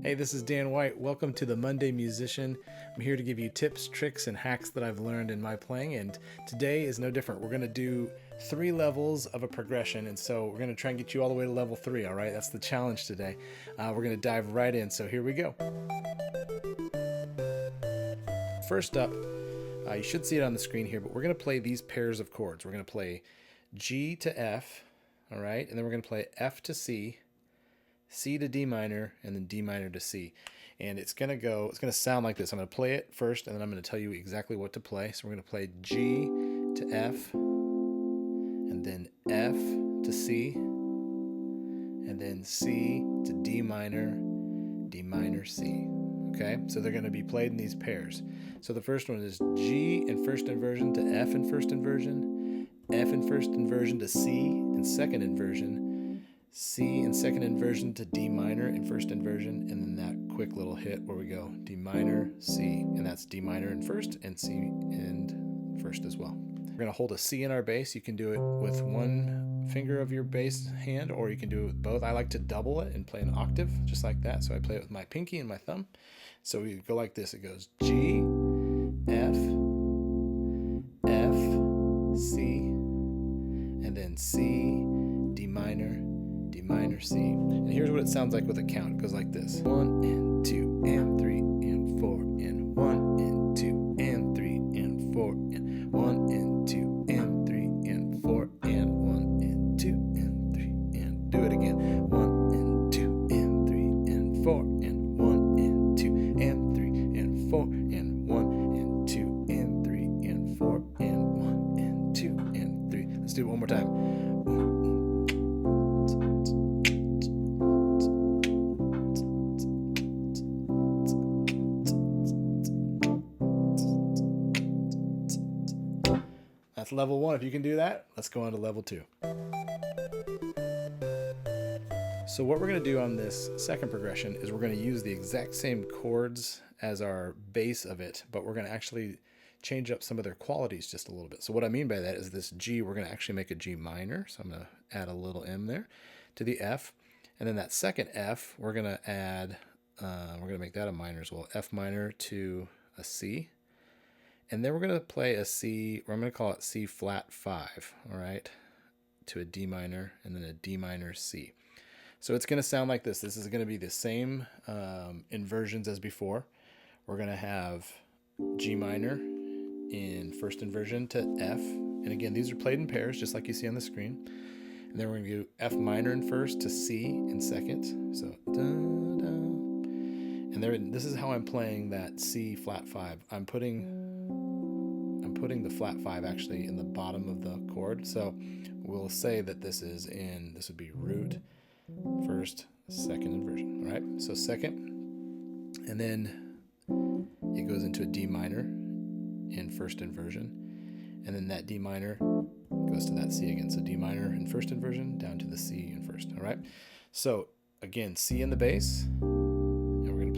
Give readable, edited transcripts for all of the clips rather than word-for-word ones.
Hey, this is Dan White. Welcome to the Monday Musician. I'm here to give you tips, tricks, and hacks that I've learned in my playing, and today is no different. We're going to do 3 levels of a progression, and so we're going to try and get you all the way to level 3, all right? That's the challenge today. We're going to dive right in, so here we go. First up, you should see it on the screen here, but we're going to play these pairs of chords. We're going to play G to F, all right? And then we're going to play F to C, C to D minor, and then D minor to C. And it's going to sound like this. I'm going to play it first, and then I'm going to tell you exactly what to play. So we're going to play G to F, and then F to C, and then C to D minor, C. Okay, so they're going to be played in these pairs. So the first one is G in first inversion to F in first inversion, F in first inversion to C in second inversion, C in second inversion to D minor in first inversion, and then that quick little hit where we go D minor, C, and that's D minor in first and C in first as well. We're going to hold a C in our bass. You can do it with one finger of your bass hand, or you can do it with both. I like to double it and play an octave just like that, so I play it with my pinky and my thumb. So we go like this. It goes G, F, F, C, and then C, D minor, C. And here's what it sounds like with a count. It goes like this. 1 and 2 and 3 and 4 and 1 and 2 and 3 and 4 and 1 and 2 and 3 and 4 and 1 and 2 and 3 and do it again. 1 and 2 and 3 and 4 and 1 and 2 and 3 and 4 and 1 and 2 and 3 and 4 and 1 and 2 and 3. Let's do it one more time. That's level 1. If you can do that, let's go on to level 2. So what we're going to do on this second progression is we're going to use the exact same chords as our base of it, but we're going to actually change up some of their qualities just a little bit. So what I mean by that is this G, we're going to actually make a G minor. So I'm going to add a little M there to the F. And then that second F, we're going to add, we're going to make that a minor as well. F minor to a C. And then we're going to play a C, or I'm going to call it C flat 5, all right, to a D minor, and then a D minor C. So it's going to sound like this. This is going to be the same inversions as before. We're going to have G minor in first inversion to F. And again, these are played in pairs, just like you see on the screen. And then we're going to do F minor in first to C in second. So, da, da. And there, this is how I'm playing that C flat 5. I'm putting the flat 5 actually in the bottom of the chord. So we'll say that this would be root, first, second inversion, all right? So second, and then it goes into a D minor in first inversion, and then that D minor goes to that C again. So D minor in first inversion down to the C in first, all right? So again, C in the bass,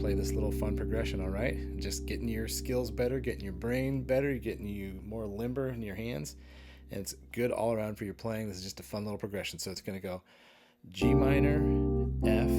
play this little fun progression, all right? Just getting your skills better, getting your brain better, getting you more limber in your hands, and it's good all around for your playing. This is just a fun little progression. So it's going to go G minor, F,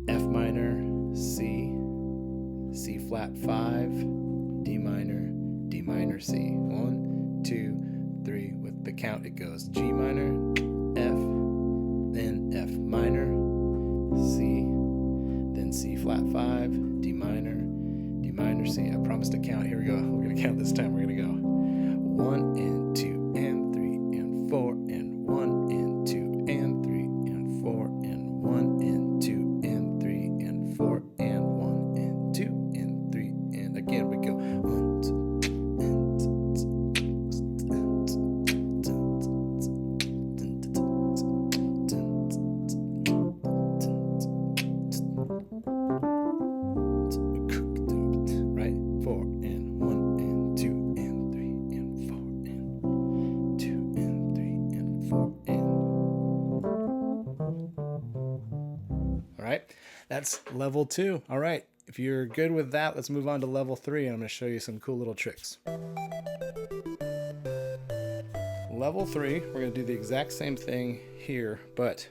F minor, C, C flat 5, D minor, C. 1, 2, 3. With the count, it goes G minor, F, then F minor, C, then C flat 5, D minor, C. I promised to count. Here we go. We're going to count this time. We're going to go 1 and 2 and 3 and 4 and 1 and 2 and 3 and 4 and 1 and 2 and 3 and 4 and 1 and 2 and 3 and again we go 1, 2. That's level 2. All right, if you're good with that, let's move on to level 3, and I'm going to show you some cool little tricks. Level 3, we're going to do the exact same thing here, but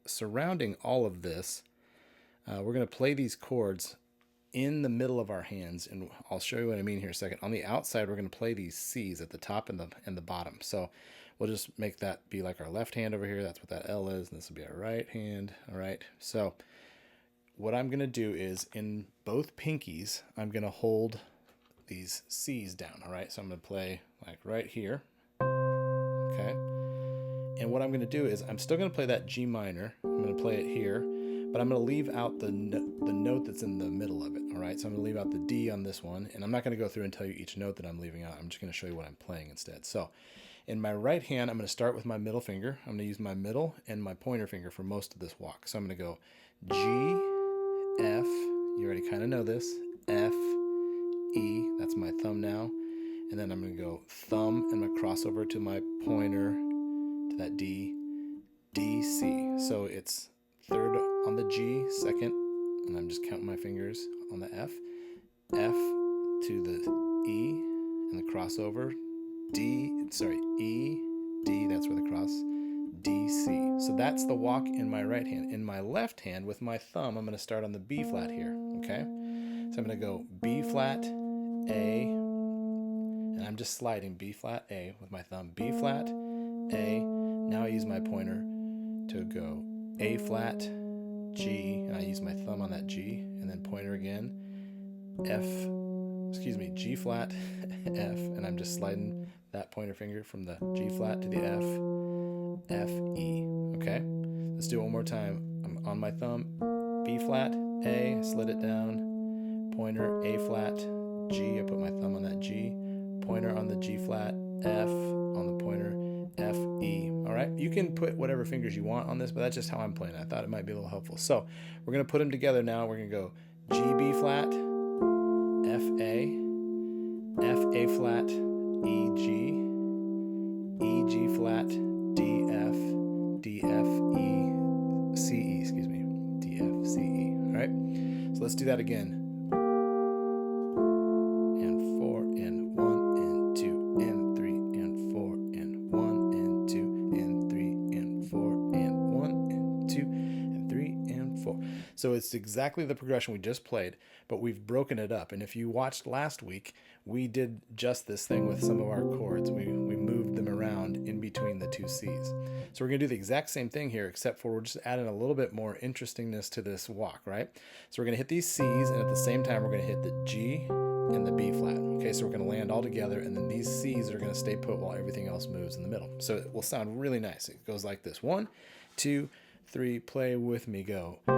surrounding all of this, we're going to play these chords in the middle of our hands, and I'll show you what I mean here in a second. On the outside, we're going to play these C's at the top and the bottom. So we'll just make that be like our left hand over here. That's what that L is, and this will be our right hand. All right. So what I'm going to do is in both pinkies, I'm going to hold these C's down. All right. So I'm going to play like right here. Okay. And what I'm going to do is I'm still going to play that G minor. I'm going to play it here, but I'm going to leave out the note that's in the middle of it. All right. So I'm going to leave out the D on this one, and I'm not going to go through and tell you each note that I'm leaving out. I'm just going to show you what I'm playing instead. So in my right hand, I'm going to start with my middle finger. I'm going to use my middle and my pointer finger for most of this walk. So I'm going to go G, F, you already kind of know this, F, E, that's my thumb now. And then I'm going to go thumb and I'm going to cross over to my pointer to that D, D, C. So it's third on the G, second, and I'm just counting my fingers on the F, F to the E, and the crossover, D, sorry, E, D, that's where the cross, D, C. So that's the walk in my right hand. In my left hand, with my thumb, I'm going to start on the B flat here, okay? So I'm going to go B flat, A, and I'm just sliding B flat, A with my thumb, B flat, A. Now I use my pointer to go A flat, G, and I use my thumb on that G, and then pointer again, G flat, F, and I'm just sliding that pointer finger from the G flat to the F, F, E, okay? Let's do it one more time. I'm on my thumb, B flat, A, slid it down, pointer, A flat, G, I put my thumb on that G, pointer on the G flat, F on the pointer, F, E. All right, you can put whatever fingers you want on this, but that's just how I'm playing. I thought it might be a little helpful. So we're going to put them together now. We're going to go G, B flat, F, A, F, A flat, E, G, E, G flat, D, F, D, F, E, C, E, excuse me, D, F, C, E. All right, so let's do that again. And 4 and 1 and 2 and 3 and 4 and 1 and 2 and 3 and 4 and 1 and 2 and 3 and 4. So it's exactly the progression we just played, but we've broken it up. And if you watched last week, we did just this thing with some of our chords. We moved them around in between the two C's. So we're going to do the exact same thing here, except for we're just adding a little bit more interestingness to this walk, right? So we're going to hit these C's, and at the same time, we're going to hit the G and the B flat. Okay, so we're going to land all together, and then these C's are going to stay put while everything else moves in the middle. So it will sound really nice. It goes like this. 1, 2, 3, play with me, go. 3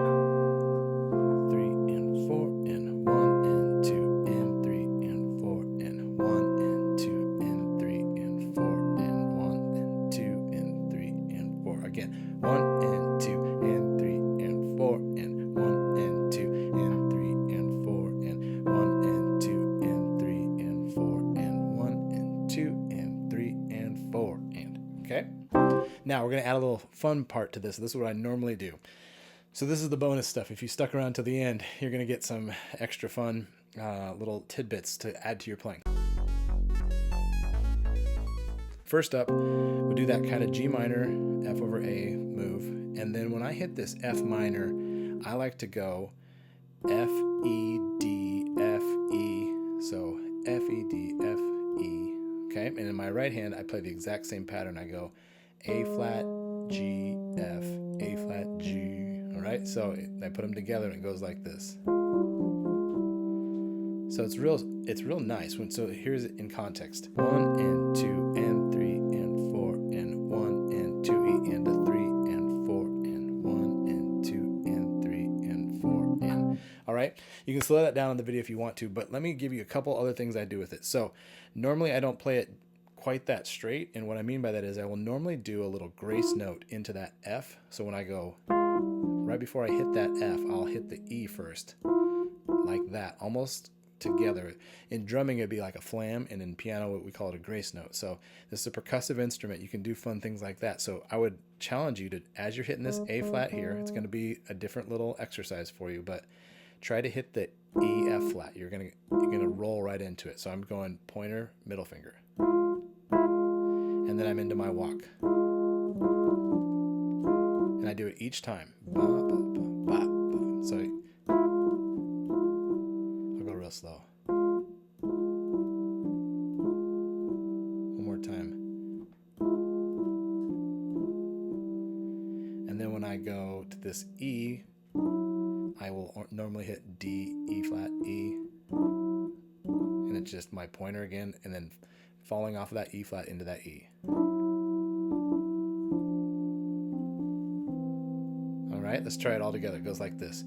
and 4 and 1 and 2 and 3 and 4 and 1 and 2 and 3 and 4 and 1 and 2 and 3 and 4. Again, 1 and 2 and 3 and 4 and 1 and 2 and 3 and 4 and 1 and 2 and 3 and 4 and 1 and 2 and 3 and 4 and, okay? Now we're going to add a little fun part to this. This is what I normally do. So this is the bonus stuff. If you stuck around to the end, you're going to get some extra fun little tidbits to add to your playing. First up, we do that kind of G minor, F over A move. And then when I hit this F minor, I like to go F, E, D, F, E. So F, E, D, F, E. Okay, and in my right hand, I play the exact same pattern. I go A flat, G, F, A flat, G. All right, so I put them together and it goes like this. So it's real nice. So here's it in context. 1 and 2 and 3 and 4 and 1 and 2 E and a 3 and 4 and 1 and 2 and 3 and 4 and. All right, you can slow that down on the video if you want to, but let me give you a couple other things I do with it. So normally I don't play it quite that straight, and what I mean by that is I will normally do a little grace note into that F. So when I go right before I hit that F, I'll hit the E first, like that, almost together. In drumming, it'd be like a flam, and in piano, we call it a grace note. So this is a percussive instrument. You can do fun things like that. So I would challenge you to, as you're hitting this A flat here, it's going to be a different little exercise for you, but try to hit the E, F flat. You're gonna roll right into it. So I'm going pointer, middle finger, and then I'm into my walk. And I do it each time. Ba, ba, ba, ba, ba. So real slow. One more time. And then when I go to this E, I will normally hit D, E flat, E. And it's just my pointer again, and then falling off of that E flat into that E. All right, let's try it all together. It goes like this.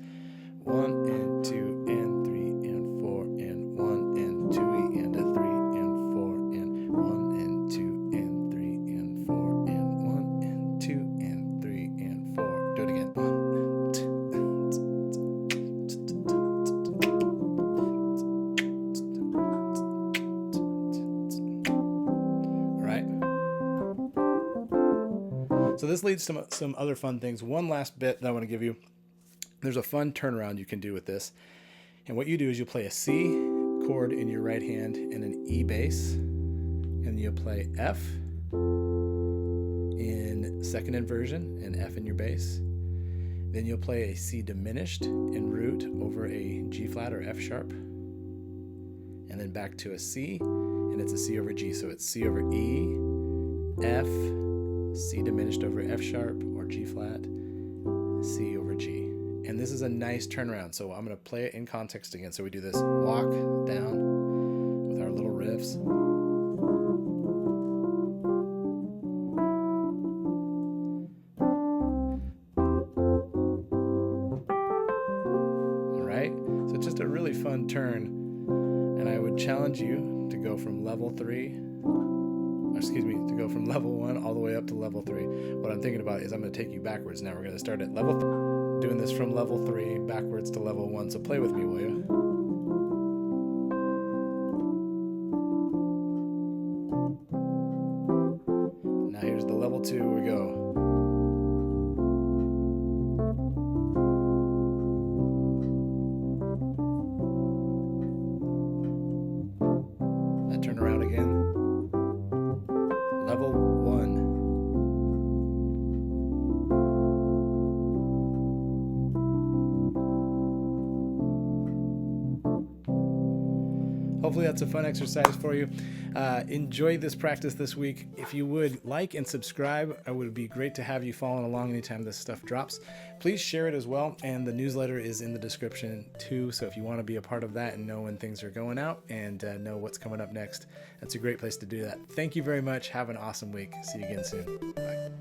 1 and 2 and 3 and 4 and 1 and 2 and a 3 and 4 and 1 and 2 and 3 and 4 and 1 and 2 and 3 and 4. Do it again. All right. So this leads to some other fun things. One last bit that I want to give you. There's a fun turnaround you can do with this. And what you do is you play a C chord in your right hand and an E bass. And you play F in second inversion and F in your bass. Then you'll play a C diminished in root over a G flat or F sharp. And then back to a C, and it's a C over G. So it's C over E, F, C diminished over F sharp or G flat, C over G. And this is a nice turnaround. So I'm going to play it in context again. So we do this walk down with our little riffs. All right. So it's just a really fun turn. And I would challenge you to go from level 3, to go from level 1 all the way up to level 3. What I'm thinking about is I'm going to take you backwards now. We're going to start at level 3. Doing this from level 3 backwards to level 1. So play with me, will you? Now here's the level 2. We go. That turn around again. Level 1. Hopefully that's a fun exercise for you. Enjoy this practice this week. If you would like and subscribe, it would be great to have you following along anytime this stuff drops. Please share it as well, and the newsletter is in the description too, so if you want to be a part of that and know when things are going out and know what's coming up next, that's a great place to do that. Thank you very much. Have an awesome week. See you again soon. Bye.